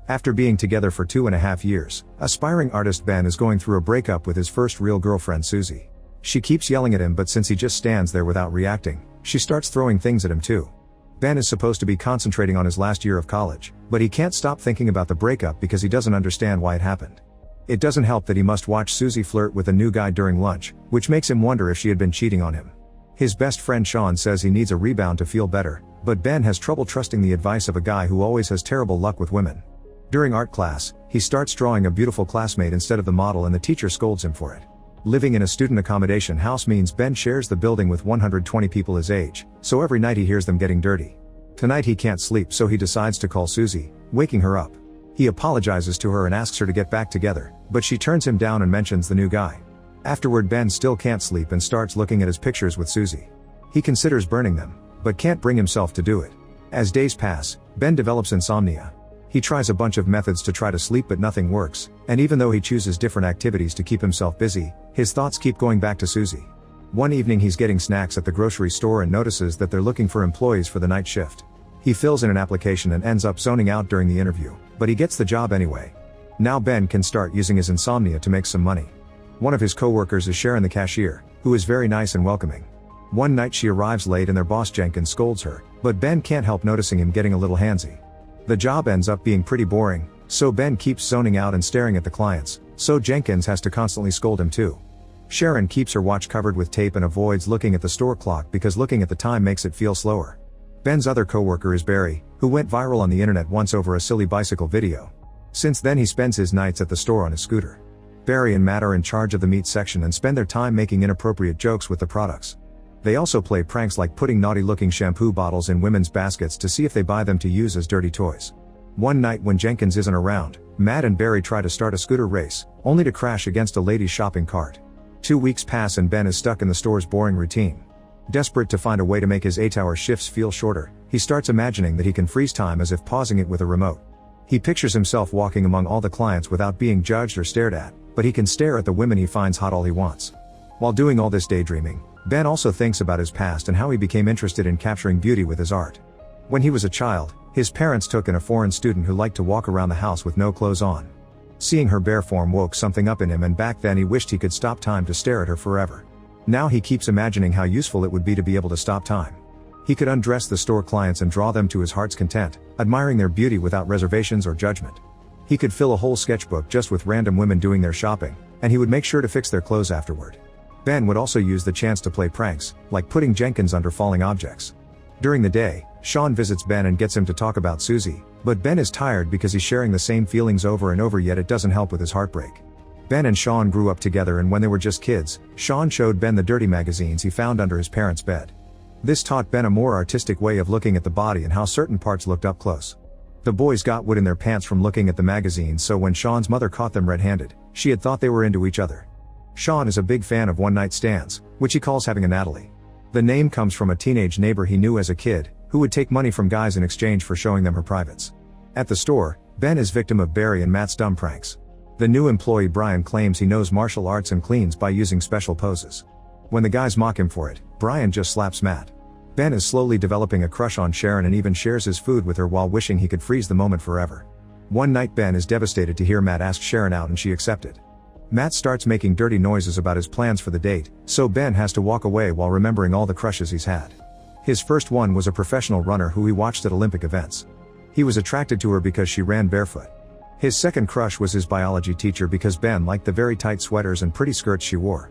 After being together for 2.5 years, aspiring artist Ben is going through a breakup with his first real girlfriend Susie. She keeps yelling at him, but since he just stands there without reacting, she starts throwing things at him too. Ben is supposed to be concentrating on his last year of college, but he can't stop thinking about the breakup because he doesn't understand why it happened. It doesn't help that he must watch Susie flirt with a new guy during lunch, which makes him wonder if she had been cheating on him. His best friend Sean says he needs a rebound to feel better, but Ben has trouble trusting the advice of a guy who always has terrible luck with women. During art class, he starts drawing a beautiful classmate instead of the model and the teacher scolds him for it. Living in a student accommodation house means Ben shares the building with 120 people his age, so every night he hears them getting dirty. Tonight he can't sleep, so he decides to call Susie, waking her up. He apologizes to her and asks her to get back together, but she turns him down and mentions the new guy. Afterward, Ben still can't sleep and starts looking at his pictures with Susie. He considers burning them, but can't bring himself to do it. As days pass, Ben develops insomnia. He tries a bunch of methods to try to sleep, but nothing works, and even though he chooses different activities to keep himself busy, his thoughts keep going back to Susie. One evening he's getting snacks at the grocery store and notices that they're looking for employees for the night shift. He fills in an application and ends up zoning out during the interview, but he gets the job anyway. Now Ben can start using his insomnia to make some money. One of his co-workers is Sharon, the cashier, who is very nice and welcoming. One night she arrives late and their boss Jenkins scolds her, but Ben can't help noticing him getting a little handsy. The job ends up being pretty boring, so Ben keeps zoning out and staring at the clients, so Jenkins has to constantly scold him too. Sharon keeps her watch covered with tape and avoids looking at the store clock because looking at the time makes it feel slower. Ben's other coworker is Barry, who went viral on the internet once over a silly bicycle video. Since then he spends his nights at the store on his scooter. Barry and Matt are in charge of the meat section and spend their time making inappropriate jokes with the products. They also play pranks like putting naughty-looking shampoo bottles in women's baskets to see if they buy them to use as dirty toys. One night when Jenkins isn't around, Matt and Barry try to start a scooter race, only to crash against a lady's shopping cart. 2 weeks pass and Ben is stuck in the store's boring routine. Desperate to find a way to make his 8-hour shifts feel shorter, he starts imagining that he can freeze time as if pausing it with a remote. He pictures himself walking among all the clients without being judged or stared at, but he can stare at the women he finds hot all he wants. While doing all this daydreaming, Ben also thinks about his past and how he became interested in capturing beauty with his art. When he was a child, his parents took in a foreign student who liked to walk around the house with no clothes on. Seeing her bare form woke something up in him, and back then he wished he could stop time to stare at her forever. Now he keeps imagining how useful it would be to be able to stop time. He could undress the store clients and draw them to his heart's content, admiring their beauty without reservations or judgment. He could fill a whole sketchbook just with random women doing their shopping, and he would make sure to fix their clothes afterward. Ben would also use the chance to play pranks, like putting Jenkins under falling objects. During the day, Sean visits Ben and gets him to talk about Susie, but Ben is tired because he's sharing the same feelings over and over, yet it doesn't help with his heartbreak. Ben and Sean grew up together, and when they were just kids, Sean showed Ben the dirty magazines he found under his parents' bed. This taught Ben a more artistic way of looking at the body and how certain parts looked up close. The boys got wood in their pants from looking at the magazines, so when Sean's mother caught them red-handed, she had thought they were into each other. Sean is a big fan of one-night stands, which he calls having a Natalie. The name comes from a teenage neighbor he knew as a kid, who would take money from guys in exchange for showing them her privates. At the store, Ben is victim of Barry and Matt's dumb pranks. The new employee Brian claims he knows martial arts and cleans by using special poses. When the guys mock him for it, Brian just slaps Matt. Ben is slowly developing a crush on Sharon and even shares his food with her while wishing he could freeze the moment forever. One night Ben is devastated to hear Matt ask Sharon out and she accepted. Matt starts making dirty noises about his plans for the date, so Ben has to walk away while remembering all the crushes he's had. His first one was a professional runner who he watched at Olympic events. He was attracted to her because she ran barefoot. His second crush was his biology teacher because Ben liked the very tight sweaters and pretty skirts she wore.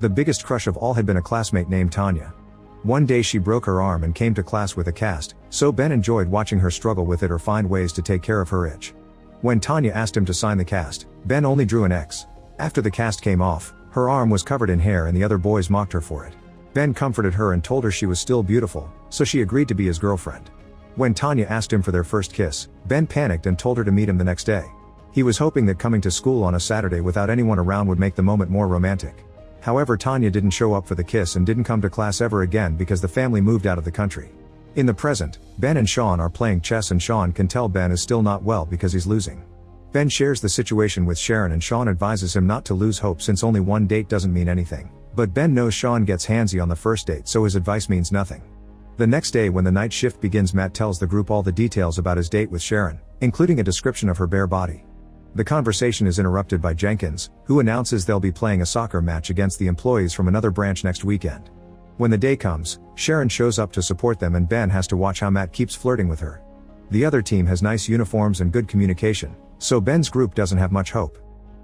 The biggest crush of all had been a classmate named Tanya. One day she broke her arm and came to class with a cast, so Ben enjoyed watching her struggle with it or find ways to take care of her itch. When Tanya asked him to sign the cast, Ben only drew an X. After the cast came off, her arm was covered in hair and the other boys mocked her for it. Ben comforted her and told her she was still beautiful, so she agreed to be his girlfriend. When Tanya asked him for their first kiss, Ben panicked and told her to meet him the next day. He was hoping that coming to school on a Saturday without anyone around would make the moment more romantic. However, Tanya didn't show up for the kiss and didn't come to class ever again because the family moved out of the country. In the present, Ben and Sean are playing chess and Sean can tell Ben is still not well because he's losing. Ben shares the situation with Sharon and Sean advises him not to lose hope since only one date doesn't mean anything, but Ben knows Sean gets handsy on the first date, so his advice means nothing. The next day when the night shift begins, Matt tells the group all the details about his date with Sharon, including a description of her bare body. The conversation is interrupted by Jenkins, who announces they'll be playing a soccer match against the employees from another branch next weekend. When the day comes, Sharon shows up to support them and Ben has to watch how Matt keeps flirting with her. The other team has nice uniforms and good communication, so Ben's group doesn't have much hope.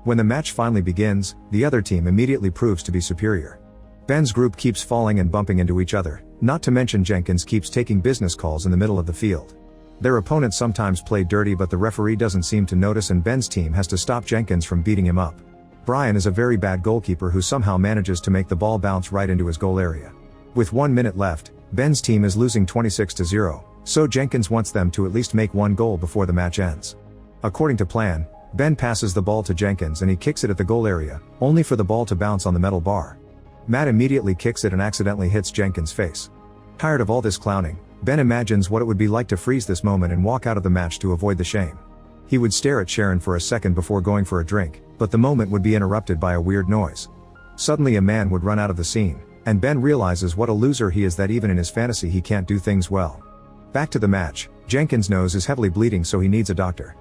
When the match finally begins, the other team immediately proves to be superior. Ben's group keeps falling and bumping into each other, not to mention Jenkins keeps taking business calls in the middle of the field. Their opponents sometimes play dirty, but the referee doesn't seem to notice and Ben's team has to stop Jenkins from beating him up. Brian is a very bad goalkeeper who somehow manages to make the ball bounce right into his goal area. With 1 minute left, Ben's team is losing 26-0, so Jenkins wants them to at least make one goal before the match ends. According to plan, Ben passes the ball to Jenkins and he kicks it at the goal area, only for the ball to bounce on the metal bar. Matt immediately kicks it and accidentally hits Jenkins' face. Tired of all this clowning, Ben imagines what it would be like to freeze this moment and walk out of the match to avoid the shame. He would stare at Sharon for a second before going for a drink, but the moment would be interrupted by a weird noise. Suddenly a man would run out of the scene, and Ben realizes what a loser he is, that even in his fantasy he can't do things well. Back to the match, Jenkins' nose is heavily bleeding so he needs a doctor.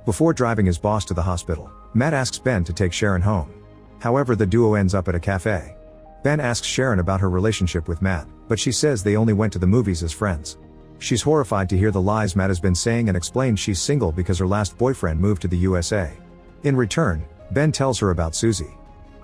Before driving his boss to the hospital, Matt asks Ben to take Sharon home. However, the duo ends up at a cafe. Ben asks Sharon about her relationship with Matt, but she says they only went to the movies as friends. She's horrified to hear the lies Matt has been saying and explains she's single because her last boyfriend moved to the USA. In return, Ben tells her about Susie.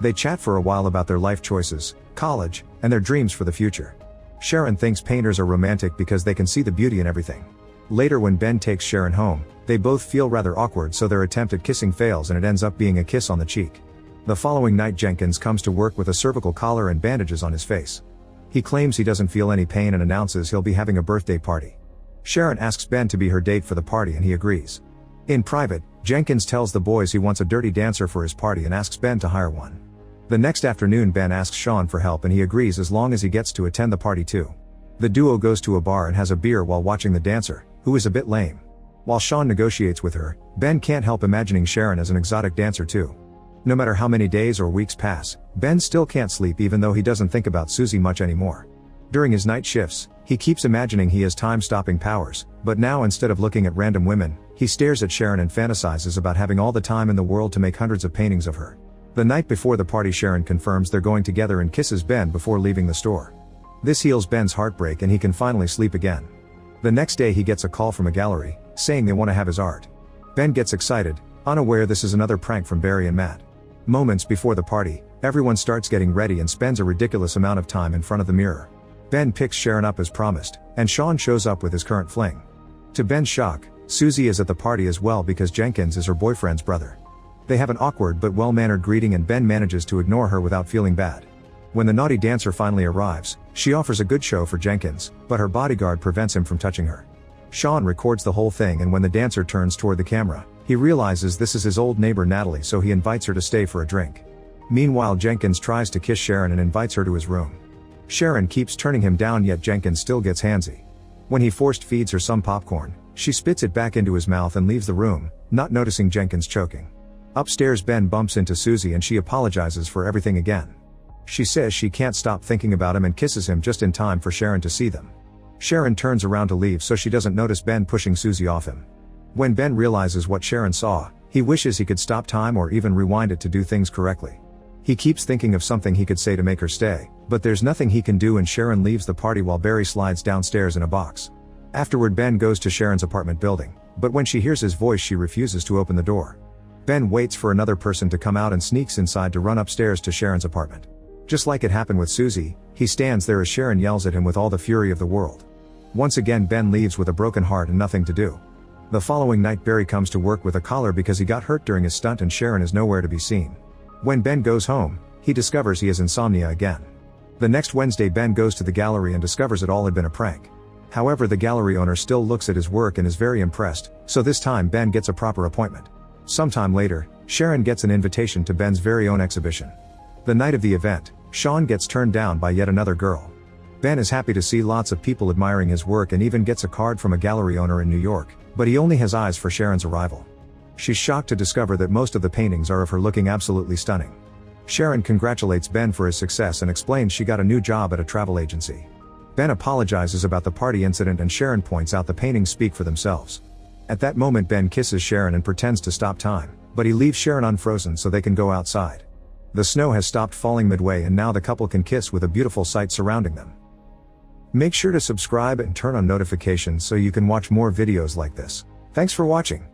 They chat for a while about their life choices, college, and their dreams for the future. Sharon thinks painters are romantic because they can see the beauty in everything. Later, when Ben takes Sharon home, they both feel rather awkward, so their attempt at kissing fails and it ends up being a kiss on the cheek. The following night, Jenkins comes to work with a cervical collar and bandages on his face. He claims he doesn't feel any pain and announces he'll be having a birthday party. Sharon asks Ben to be her date for the party and he agrees. In private, Jenkins tells the boys he wants a dirty dancer for his party and asks Ben to hire one. The next afternoon, Ben asks Sean for help and he agrees as long as he gets to attend the party too. The duo goes to a bar and has a beer while watching the dancer, who is a bit lame. While Sean negotiates with her, Ben can't help imagining Sharon as an exotic dancer too. No matter how many days or weeks pass, Ben still can't sleep even though he doesn't think about Susie much anymore. During his night shifts, he keeps imagining he has time-stopping powers, but now instead of looking at random women, he stares at Sharon and fantasizes about having all the time in the world to make hundreds of paintings of her. The night before the party, Sharon confirms they're going together and kisses Ben before leaving the store. This heals Ben's heartbreak and he can finally sleep again. The next day he gets a call from a gallery, saying they want to have his art. Ben gets excited, unaware this is another prank from Barry and Matt. Moments before the party, everyone starts getting ready and spends a ridiculous amount of time in front of the mirror. Ben picks Sharon up as promised, and Sean shows up with his current fling. To Ben's shock, Susie is at the party as well because Jenkins is her boyfriend's brother. They have an awkward but well-mannered greeting and Ben manages to ignore her without feeling bad. When the naughty dancer finally arrives, she offers a good show for Jenkins, but her bodyguard prevents him from touching her. Sean records the whole thing and when the dancer turns toward the camera, he realizes this is his old neighbor Natalie, so he invites her to stay for a drink. Meanwhile, Jenkins tries to kiss Sharon and invites her to his room. Sharon keeps turning him down, yet Jenkins still gets handsy. When he forced feeds her some popcorn, she spits it back into his mouth and leaves the room, not noticing Jenkins choking. Upstairs, Ben bumps into Susie and she apologizes for everything again. She says she can't stop thinking about him and kisses him just in time for Sharon to see them. Sharon turns around to leave so she doesn't notice Ben pushing Susie off him. When Ben realizes what Sharon saw, he wishes he could stop time or even rewind it to do things correctly. He keeps thinking of something he could say to make her stay, but there's nothing he can do and Sharon leaves the party while Barry slides downstairs in a box. Afterward, Ben goes to Sharon's apartment building, but when she hears his voice she refuses to open the door. Ben waits for another person to come out and sneaks inside to run upstairs to Sharon's apartment. Just like it happened with Susie, he stands there as Sharon yells at him with all the fury of the world. Once again, Ben leaves with a broken heart and nothing to do. The following night, Barry comes to work with a collar because he got hurt during his stunt and Sharon is nowhere to be seen. When Ben goes home, he discovers he has insomnia again. The next Wednesday, Ben goes to the gallery and discovers it all had been a prank. However, the gallery owner still looks at his work and is very impressed, so this time Ben gets a proper appointment. Sometime later, Sharon gets an invitation to Ben's very own exhibition. The night of the event, Sean gets turned down by yet another girl. Ben is happy to see lots of people admiring his work and even gets a card from a gallery owner in New York, but he only has eyes for Sharon's arrival. She's shocked to discover that most of the paintings are of her looking absolutely stunning. Sharon congratulates Ben for his success and explains she got a new job at a travel agency. Ben apologizes about the party incident and Sharon points out the paintings speak for themselves. At that moment Ben kisses Sharon and pretends to stop time, but he leaves Sharon unfrozen so they can go outside. The snow has stopped falling midway and now the couple can kiss with a beautiful sight surrounding them. Make sure to subscribe and turn on notifications so you can watch more videos like this. Thanks for watching.